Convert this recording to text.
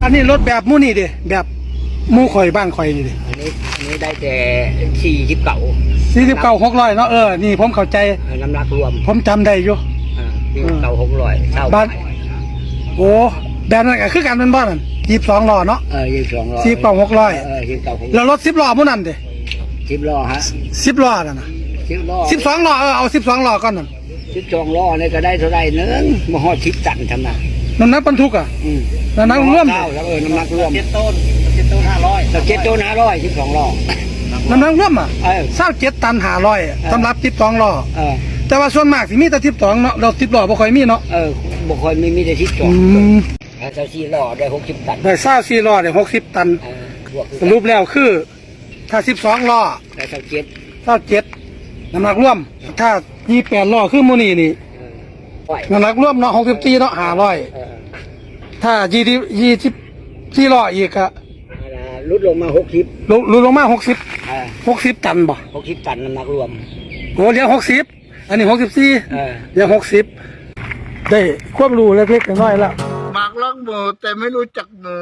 อันนี้รถแบบมู่นี่ดิแบบมู่ข่อยบ้านข่อยนี่ดิอันนี้ได้แต่49 600เนาะนี่ผมเข้าใจน้ำหนักรวมผมจำได้อยู่49 600เท่าบ้านโอ้แบบนั้นก็คือการเป็นบ้านนั่น22 ล้อเนาะ22 ล้อ600แล้วรถ10 ล้อมู่นั่นดิ10 ล้อฮะ10 ล้อนั่นน่ะ10 ล้อ12 ล้อเอา12 ล้อก่อนนั่น12 ล้อนี่ก็ได้เท่าไหร่นึงบ่ฮอด10 ตันทำน่ะน้ำหนักบรรทุกอ่ะน้ำหนักรวมแล้วน้ำหนักรวม7 ต้น500แล้ว7 ต้น500 12 ล้อน้ำหนักรวมอ่ะ27 ตัน500สำหรับ12 ล้อแต่ว่าส่วนมากสิมีแต่12เนาะเรา10 ล้อบ่ค่อยมีเนาะบ่ค่อยมีแต่12ถ้า4 ล้อได้60 ตันได้24 ล้อได้60 ตันสรุปแล้วคือถ้า12 ล้อได้27น้ำหนักรวมถ้า28 ล้อคือมู่นี่น้ำหนักรวมเนาะ64เนาะ500ถ้า24 ล้ออีกอะลดลงมา60ลดลงมา60ตันบ่60 ตันน้ำหนักรวมโอ้เหลือ60อันนี้64เหลือ60ได้ความรู้เล็กๆน้อยๆแล้วมักลักหมูแต่ไม่รู้จักหมู